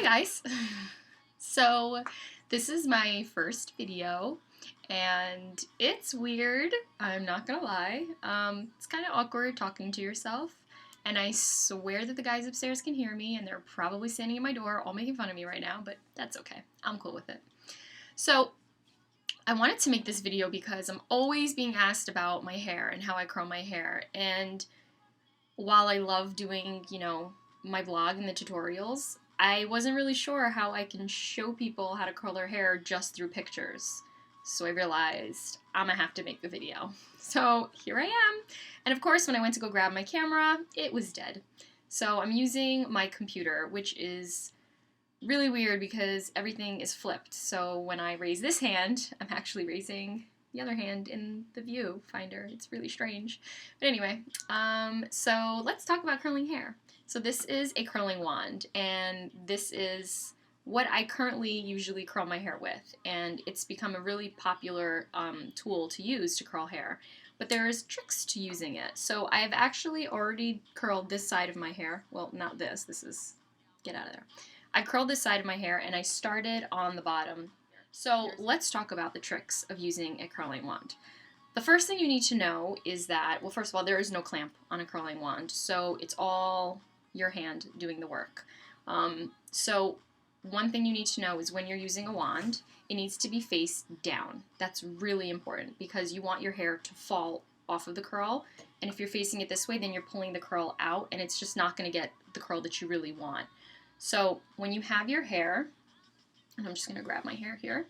Hi guys! So this is my first video and it's weird, I'm not gonna lie. It's kind of awkward talking to yourself, and I swear that the guys upstairs can hear me and they're probably standing at my door all making fun of me right now, but that's okay. I'm cool with it. So I wanted to make this video because I'm always being asked about my hair and how I curl my hair, and while I love doing, my vlog and the tutorials, I wasn't really sure how I can show people how to curl their hair just through pictures. So I realized I'm gonna have to make the video. So here I am. And of course, when I went to go grab my camera, it was dead. So I'm using my computer, which is really weird because everything is flipped. So when I raise this hand, I'm actually raising the other hand in the viewfinder. It's really strange. But anyway, so let's talk about curling hair. So this is a curling wand, and this is what I currently usually curl my hair with, and it's become a really popular tool to use to curl hair. But there's tricks to using it. So I have actually already curled this side of my hair. Well, not this. This is, get out of there. I curled this side of my hair and I started on the bottom. So let's talk about the tricks of using a curling wand. The first thing you need to know is that, well, first of all, there is no clamp on a curling wand, so it's all your hand doing the work. So one thing you need to know is when you're using a wand, it needs to be face down. That's really important because you want your hair to fall off of the curl, and if you're facing it this way, then you're pulling the curl out and it's just not going to get the curl that you really want. So when you have your hair, and I'm just going to grab my hair here,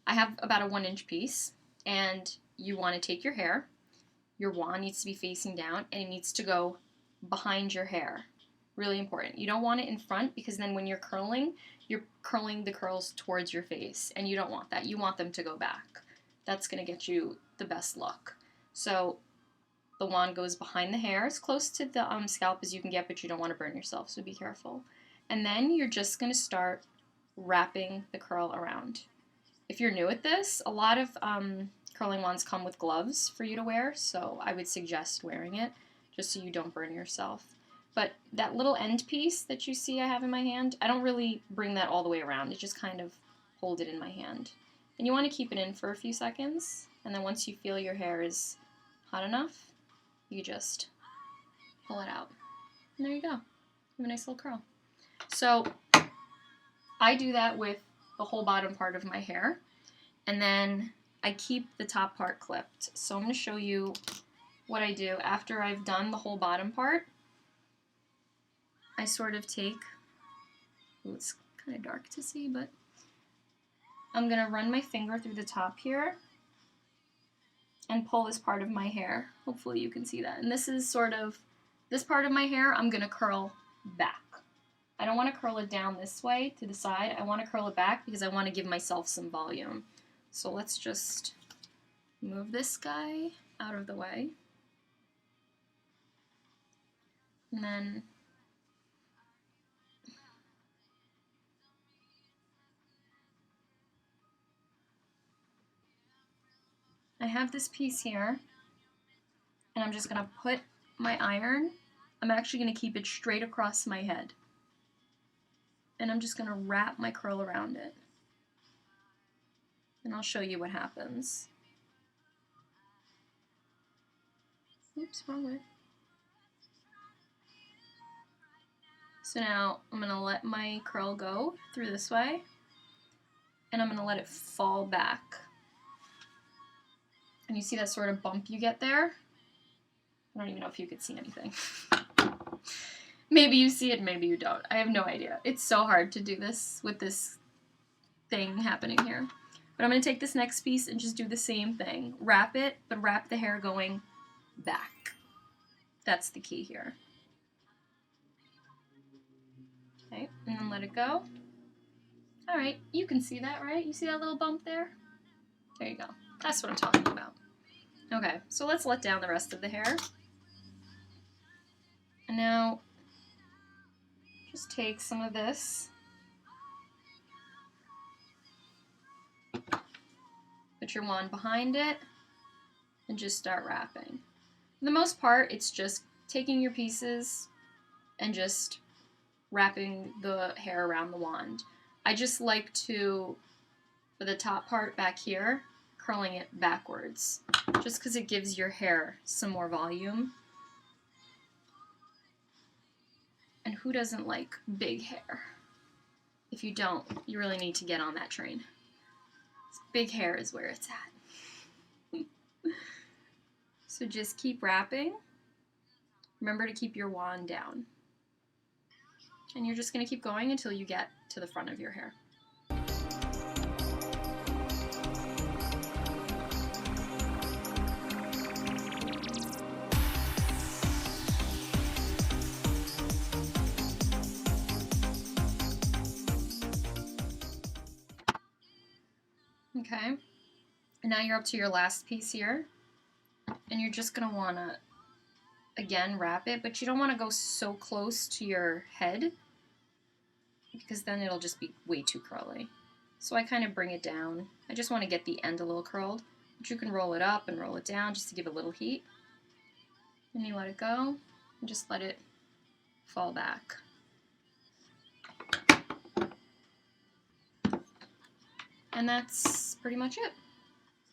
I have about a 1-inch piece, and you want to take your hair, your wand needs to be facing down, and it needs to go behind your hair. Really important. You don't want it in front because then when you're curling the curls towards your face, and you don't want that. You want them to go back. That's going to get you the best look. So the wand goes behind the hair, as close to the scalp as you can get, but you don't want to burn yourself, so be careful. And then you're just going to start wrapping the curl around. If you're new at this, a lot of curling wands come with gloves for you to wear, so I would suggest wearing it just so you don't burn yourself. But that little end piece that you see I have in my hand, I don't really bring that all the way around. I just kind of hold it in my hand. And you want to keep it in for a few seconds, and then once you feel your hair is hot enough, you just pull it out. And there you go. You have a nice little curl. So I do that with the whole bottom part of my hair, and then I keep the top part clipped. So I'm going to show you what I do after I've done the whole bottom part. I sort of take, ooh, it's kind of dark to see, but I'm going to run my finger through the top here and pull this part of my hair. Hopefully you can see that. And this is sort of, this part of my hair I'm going to curl back. I don't want to curl it down this way to the side. I want to curl it back because I want to give myself some volume. So let's just move this guy out of the way. And then I have this piece here, and I'm just going to put my iron, I'm actually going to keep it straight across my head. And I'm just going to wrap my curl around it. And I'll show you what happens. Oops, wrong way. So now I'm going to let my curl go through this way, and I'm going to let it fall back. And you see that sort of bump you get there? I don't even know if you could see anything. Maybe you see it, maybe you don't. I have no idea. It's so hard to do this with this thing happening here. But I'm going to take this next piece and just do the same thing. Wrap it, but wrap the hair going back. That's the key here. Okay, and then let it go. Alright, you can see that, right? You see that little bump there? There you go. That's what I'm talking about. Okay, so let's let down the rest of the hair. And now, just take some of this, put your wand behind it, and just start wrapping. For the most part, it's just taking your pieces and just wrapping the hair around the wand. I just like to, for the top part back here, curling it backwards, just because it gives your hair some more volume. And who doesn't like big hair? If you don't, you really need to get on that train. Big hair is where it's at. So just keep wrapping. Remember to keep your wand down. And you're just going to keep going until you get to the front of your hair. Okay, and now you're up to your last piece here, and you're just going to want to, again, wrap it, but you don't want to go so close to your head because then it'll just be way too curly. So I kind of bring it down. I just want to get the end a little curled, but you can roll it up and roll it down just to give it a little heat. And you let it go and just let it fall back. And that's pretty much it.